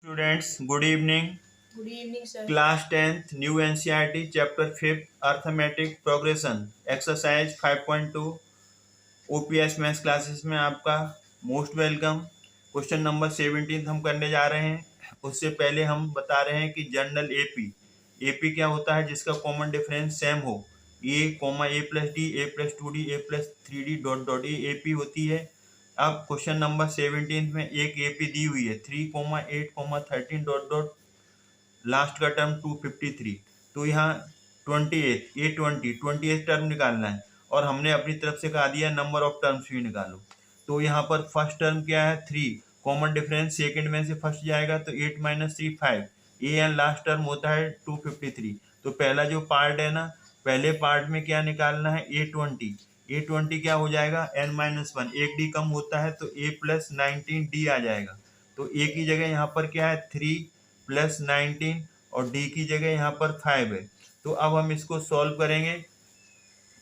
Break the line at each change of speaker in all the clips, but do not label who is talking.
Students, good evening.
Good evening, sir.
Class 10th, New NCERT, Chapter 5th, Arithmetic Progression, Exercise 5.2, OPS maths classes में आपका most welcome. Question number 17 हम करने जा रहे हैं। उससे पहले हम बता रहे हैं कि जनरल एपी क्या होता है जिसका कॉमन डिफरेंस सेम हो। A plus D, A plus 2d, A plus 3d dot dot AP होती है। अब क्वेश्चन नंबर 17 में एक एपी दी हुई है 3,8,13 डॉट डॉट, लास्ट का टर्म 253। तो यहाँ 28 टर्म निकालना है और हमने अपनी तरफ से कहा दिया नंबर ऑफ टर्म्स भी निकालो। तो यहाँ पर फर्स्ट टर्म क्या है 3, कॉमन डिफरेंस सेकंड में से फर्स्ट जाएगा तो 8 - 3 5, ए एंड लास्ट टर्म होता है 253। तो पहला जो पार्ट है ना, पहले पार्ट में क्या निकालना है A20 क्या हो जाएगा n-1, एक डी कम होता है तो a प्लस 19d आ जाएगा। तो a की जगह यहाँ पर क्या है 3 प्लस 19 और d की जगह यहाँ पर 5 है। तो अब हम इसको सॉल्व करेंगे।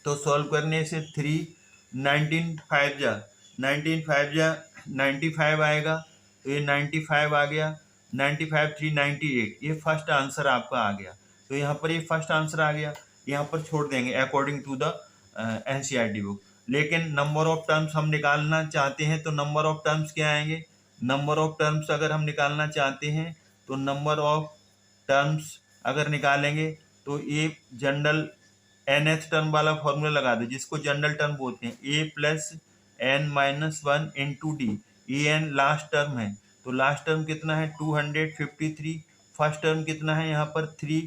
तो सॉल्व करने से 19 5 जा 95 आएगा। तो ये 95 आ गया, 95 3 98, ये फर्स्ट आंसर आपका आ गया। तो यहाँ पर ये फर्स्ट आंसर आ गया, यहाँ पर छोड़ देंगे according to the NCERT book. लेकिन नंबर ऑफ टर्म्स हम निकालना चाहते हैं तो नंबर ऑफ टर्म्स क्या आएंगे, नंबर ऑफ टर्म्स अगर हम निकालना चाहते हैं तो नंबर ऑफ टर्म्स अगर निकालेंगे तो ये जनरल nth टर्म वाला फॉर्मूला लगा दो जिसको जनरल टर्म बोलते हैं, a plus n-1 into D. A N last term है तो लास्ट टर्म कितना है 253। फर्स्ट टर्म कितना है यहाँ पर 3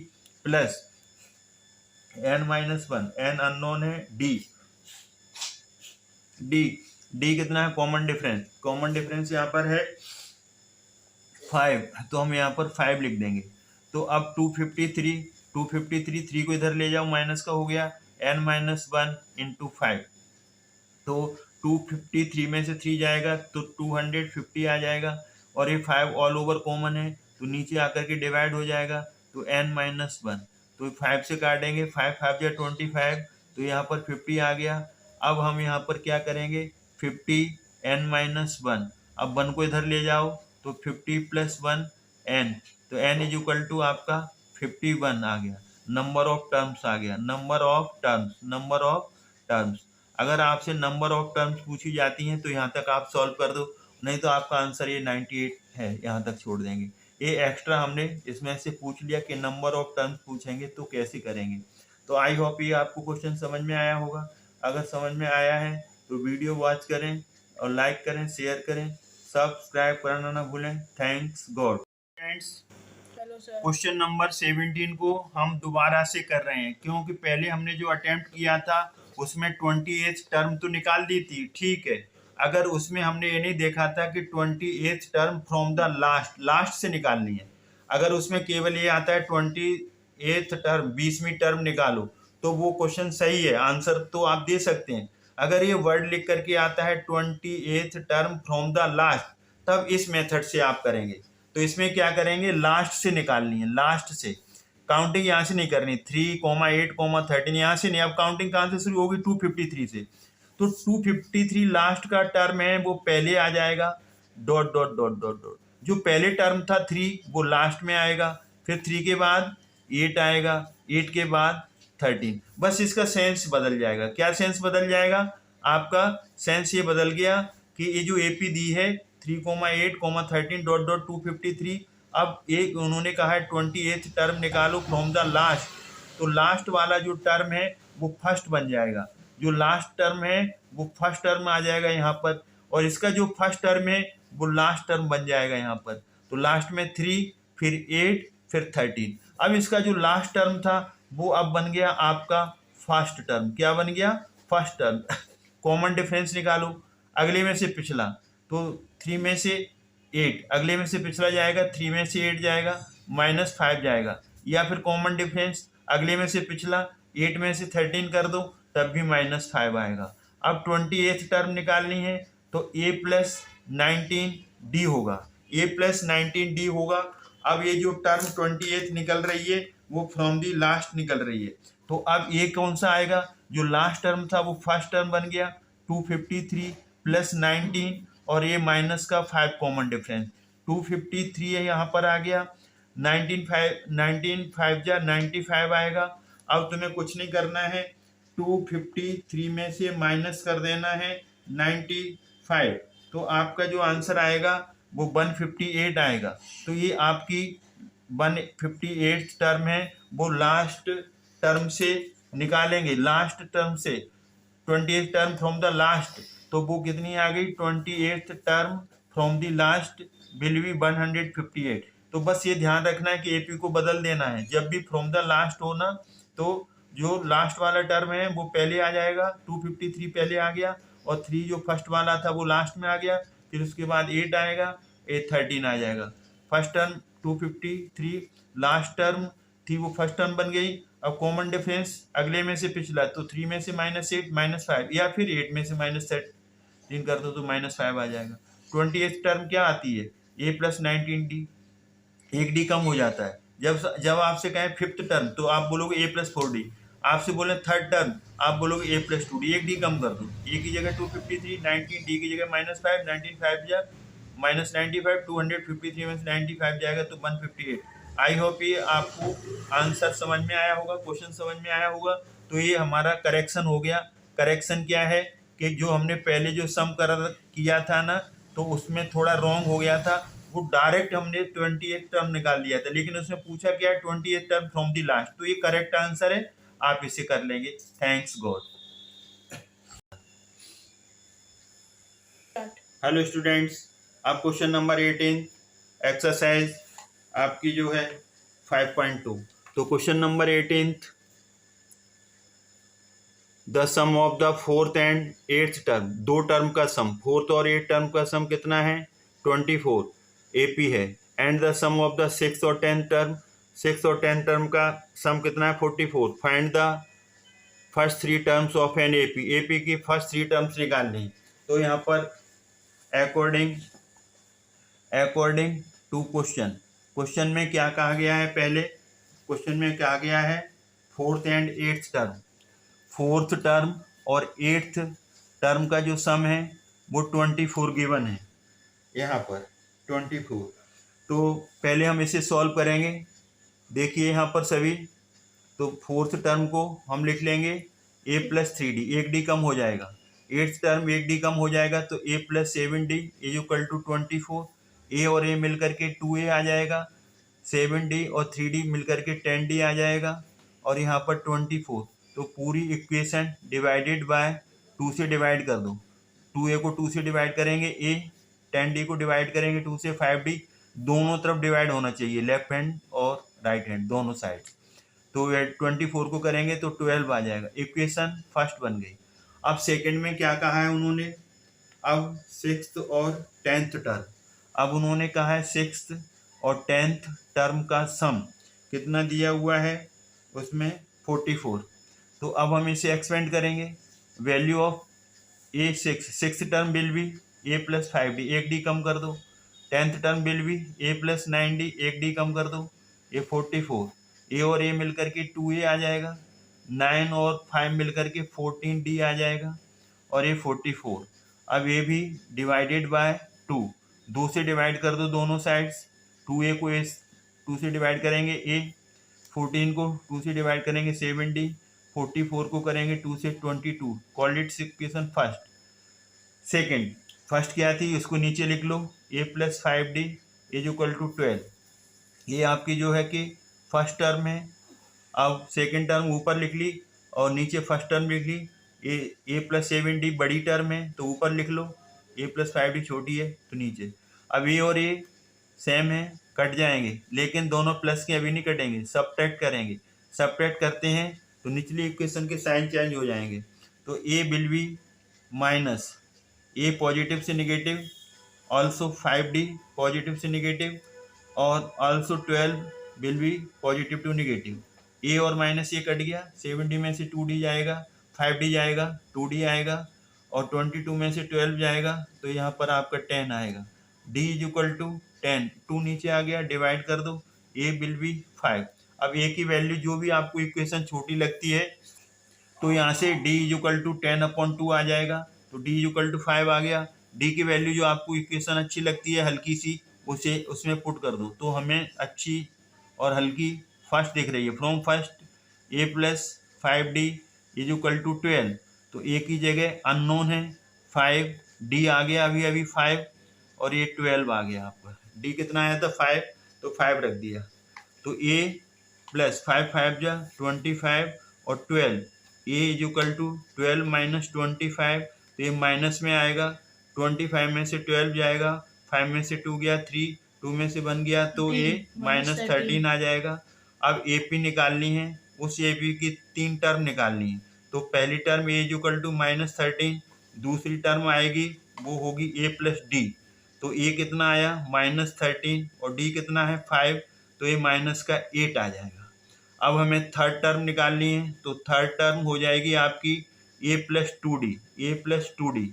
प्लस n-1, n अननोन है, डी कितना है कॉमन डिफरेंस यहाँ पर है 5, तो हम यहाँ पर 5 लिख देंगे। तो अब 253 3 को इधर ले जाओ, माइनस का हो गया n-1 इंटू 5। तो 253 में से 3 जाएगा तो 250 आ जाएगा और ये 5 ऑल ओवर कॉमन है तो नीचे आकर के डिवाइड हो जाएगा तो n-1। तो 5 से काटेंगे, 5 5 या 25, तो यहाँ पर 50 आ गया। अब हम यहाँ पर क्या करेंगे 50 n-1, अब 1 को इधर ले जाओ तो 50 प्लस 1 n, तो n इज इक्वल टू आपका 51 आ गया। नंबर ऑफ टर्म्स आ गया, नंबर ऑफ टर्म्स। अगर आपसे नंबर ऑफ टर्म्स पूछी जाती हैं तो यहाँ तक आप सॉल्व कर दो, नहीं तो आपका आंसर ये 98 है, यहाँ तक छोड़ देंगे। ये एक्स्ट्रा हमने इसमें से पूछ लिया कि नंबर ऑफ टर्म्स पूछेंगे तो कैसे करेंगे। तो आई होप ये आपको क्वेश्चन समझ में आया होगा। अगर समझ में आया है तो वीडियो वॉच करें और लाइक करें, शेयर करें, सब्सक्राइब करना ना भूलें। Thanks God. Friends,
hello sir.
Question number 17 को हम दोबारा से कर रहे हैं क्योंकि पहले हमने जो अटेम्प्ट किया था उसमें 28 टर्म तो निकाल दी थी, ठीक है। अगर उसमें हमने ये नहीं देखा था कि 28 टर्म फ्रॉम द लास्ट से निकालनी है। अगर उसमें केवल ये आता है 28 टर्म 20वीं टर्म निकालो तो वो क्वेश्चन सही है, आंसर तो आप दे सकते हैं। अगर ये वर्ड लिख करके आता है 28 टर्म फ्रॉम द लास्ट, तब इस मेथड से आप करेंगे। तो इसमें क्या करेंगे, लास्ट से निकालनी है, लास्ट से। काउंटिंग यहाँ से नहीं करनी, 3,8,13 यहाँ से नहीं। अब काउंटिंग कहाँ से शुरू होगी 253 से। तो 253 लास्ट का टर्म है वो पहले आ जाएगा dot dot dot dot dot. जो पहले टर्म था 3 वो लास्ट में आएगा, फिर 3 के बाद 8 आएगा, 8 के बाद 13। बस इसका सेंस बदल जाएगा। क्या सेंस बदल जाएगा, आपका सेंस ये बदल गया कि ये जो एपी दी है 3,8,13 डॉट डॉट 253। अब एक उन्होंने कहा है 28 टर्म निकालो फ्रॉम द लास्ट, तो लास्ट वाला जो टर्म है वो फर्स्ट बन जाएगा। जो लास्ट टर्म है वो फर्स्ट टर्म आ जाएगा यहाँ पर, और इसका जो फर्स्ट टर्म है वो लास्ट टर्म बन जाएगा यहाँ पर। तो लास्ट में 3, फिर 8, फिर 13। अब इसका जो लास्ट टर्म था वो अब बन गया आपका फर्स्ट टर्म। क्या बन गया, फर्स्ट टर्म। कॉमन डिफरेंस निकालो, अगले में से पिछला, तो 3 में से 8, अगले में से पिछला जाएगा, 3 में से 8 जाएगा, -5 जाएगा। या फिर कॉमन डिफरेंस अगले में से पिछला 8 में से 13 कर दो, तब भी -5 आएगा। अब 28 टर्म निकालनी है तो a प्लस 19d होगा, a प्लस 19d होगा। अब ये जो टर्म 28 निकल रही है वो फ्रॉम दी लास्ट निकल रही है, तो अब ये कौन सा आएगा, जो लास्ट टर्म था वो फर्स्ट टर्म बन गया 253 प्लस 19 और ये माइनस का 5 कॉमन डिफरेंस, 253 है, यहाँ पर आ गया 19 5 जा 95 आएगा। अब तुम्हें कुछ नहीं करना है, 253 में से माइनस कर देना है 95, तो आपका जो आंसर आएगा वो 158 आएगा। तो ये आपकी 158 टर्म है, वो लास्ट टर्म से निकालेंगे, लास्ट टर्म से 28th term from the last, तो वो कितनी आ गई, 28th term from the last will be 158। तो बस ये ध्यान रखना है कि एपी को बदल देना है, जब भी फ्रॉम द लास्ट हो ना, तो जो लास्ट वाला टर्म है वो पहले आ जाएगा, 253 पहले आ गया, और 3 जो फर्स्ट वाला था वो लास्ट में आ गया, फिर उसके बाद 8 आएगा, 13 आ जाएगा। फर्स्ट टर्म 253, लास्ट टर्म थी वो फर्स्ट टर्म बन गई। अब कॉमन डिफरेंस अगले में से पिछला, तो 3 में से -8 -5, या फिर 8 में से -13 कर दो तो -5 आ जाएगा। 28th टर्म क्या आती है, a + 19d, एक डी कम हो जाता है। जब आपसे कहें फिफ्थ टर्म तो आप बोलोगे a + 4d, आपसे बोले थर्ड टर्म आप बोलोगे a + 2d, एक डी कम कर दो, a की जगह 253, 19 d की जगह -5, 19 5 जा -95, 253 में से 95 जाएगा तो 158। आई होप ये आपको आंसर समझ में आया होगा, क्वेश्चन समझ में आया होगा। तो ये हमारा करेक्शन हो गया। करेक्शन क्या है कि जो हमने पहले जो सम किया था ना, तो उसमें थोड़ा रॉन्ग हो गया था, वो डायरेक्ट हमने 28 टर्म निकाल लिया था, लेकिन उसमें पूछा क्या है 28 टर्म फ्रॉम द लास्ट, तो ये करेक्ट आंसर है, आप इसे कर लेंगे। Thanks God. हेलो स्टूडेंट्स, अब क्वेश्चन नंबर 18 एक्सरसाइज आपकी जो है 5.2। तो question number 18, the sum of the 4th and 8th term, दो टर्म का सम, 4th और 8th टर्म का सम कितना है, 24 एपी है। And the sum of the 6th और 10th टर्म, 6th और 10th टर्म का सम कितना है, 44। Find the first 3 terms of an AP, AP की फर्स्ट 3 टर्म्स निकालनी। तो यहाँ पर अकॉर्डिंग टू क्वेश्चन में क्या कहा गया है, पहले क्वेश्चन में कहा गया है 4th and 8th term, 4th term और 8th टर्म का जो सम है वो 24 गिवन है, यहाँ पर 24। तो पहले हम इसे सॉल्व करेंगे। देखिए यहाँ पर सभी, तो 4th टर्म को हम लिख लेंगे a + 3d, एक डी कम हो जाएगा। 8th टर्म एक डी कम हो जाएगा, तो a + 7d = 24। a और a मिल करके 2a आ जाएगा, 7d और 3d मिल करके 10d आ जाएगा, और यहाँ पर 24। तो पूरी इक्वेशन डिवाइडेड बाय 2 से डिवाइड कर दो, 2a को 2 से डिवाइड करेंगे a, 10d को डिवाइड करेंगे 2 से 5d, दोनों तरफ डिवाइड होना चाहिए, लेफ्ट हैंड और राइट हैंड दोनों साइड। तो 24 को करेंगे तो 12 आ जाएगा, इक्वेशन फर्स्ट बन गई। अब सेकंड में क्या कहा है उन्होंने, अब 6th और 10th टर्म, अब उन्होंने कहा है 6th और 10th टर्म का सम कितना दिया हुआ है, उसमें 44। तो अब हम इसे एक्सपेंड करेंगे, value of A 6th term will be a + 5d, एक डी कम कर दो। 10th term will be a + 9d, एक डी कम कर दो, ये 44। a और a मिल करके 2a आ जाएगा, 9 और 5 मिल करके 14d आ जाएगा, और ये 44। अब ये भी डिवाइडेड बाय 2 से डिवाइड कर दो दोनों साइड्स, 2a को 2 से डिवाइड करेंगे a, 14 को 2 से डिवाइड करेंगे 7d, 44 को करेंगे 2 से 22। Call it equation first. Second, first क्या थी उसको नीचे लिख लो, a + 5d = 12। ये आपकी जो है कि फर्स्ट टर्म है। अब सेकंड टर्म ऊपर लिख ली और नीचे फर्स्ट टर्म लिख ली। a + 7d बड़ी टर्म है तो ऊपर लिख लो, a + 5d छोटी है तो नीचे। अब a और a सेम है, कट जाएंगे, लेकिन दोनों प्लस के अभी नहीं कटेंगे, सब्ट्रैक्ट करेंगे। सब्ट्रैक्ट करते हैं तो निचली इक्वेशन के साइन चेंज हो जाएंगे। तो a will be minus, a positive से निगेटिव, ऑल्सो 5d पॉजिटिव से निगेटिव, और also 12 will be positive to negative. a और माइनस ये कट गया, 7d में से 2d जाएगा, 5d जाएगा, 2d आएगा, और 22 में से 12 जाएगा, तो यहाँ पर आपका 10 आएगा। d = 10, 2 नीचे आ गया, डिवाइड कर दो, a विल बी 5। अब a की वैल्यू जो भी आपको इक्वेशन छोटी लगती है, तो यहाँ से d = 10/2 आ जाएगा, तो d = 5 आ गया। d की वैल्यू जो आपको इक्वेशन अच्छी लगती है हल्की सी, उसे उसमें पुट कर दो तो हमें अच्छी और हल्की फर्स्ट दिख रही है। From first A plus 5d is equal to 12, तो ए की जगह अननोन है 5, डी आ गया अभी अभी 5 और ये 12 आ गया आपका। डी कितना आया था 5, तो 5 रख दिया। तो ए प्लस 5 5 जा 25 और 12, ए इज इक्वल टू 12 माइनस 25, तो ये माइनस में आएगा, 25 में से 12 जाएगा, 5 में से 2 गया 3, 2 में से 1 गया तो
D,
ये
minus
माइनस 13 आ जाएगा। अब ए पी निकालनी है, उस ए पी की 3 टर्म निकालनी है। तो पहली term A is equal to minus 13, दूसरी टर्म आएगी वो होगी ए प्लस डी, तो ए कितना आया माइनस 13 और डी कितना है 5, तो ये माइनस का 8 आ जाएगा। अब हमें थर्ड टर्म निकालनी है, तो थर्ड टर्म हो जाएगी आपकी ए plus 2d, A plus 2d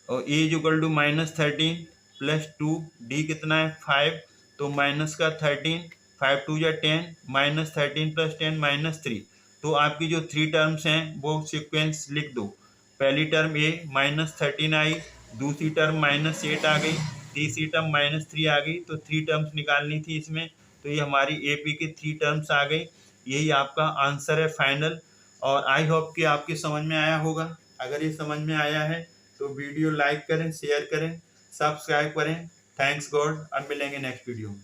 और A is equal to minus 13 plus 2, D कितना है 5, तो माइनस का 13, 5 2 या 10, माइनस 13 प्लस 10 माइनस 3। तो आपकी जो 3 टर्म्स हैं वो सीक्वेंस लिख दो। पहली टर्म ए माइनस 13 आई, दूसरी टर्म माइनस 8 आ गई, तीसरी टर्म माइनस 3 आ गई, तो 3 टर्म्स निकालनी थी इसमें, तो ये हमारी ए पी की 3 टर्म्स आ गई। यही आपका आंसर है फाइनल। और आई होप कि आपके समझ में आया होगा। अगर ये समझ में आया है तो वीडियो लाइक करें, शेयर करें, सब्सक्राइब करें। Thanks God. अब मिलेंगे नेक्स्ट वीडियो में।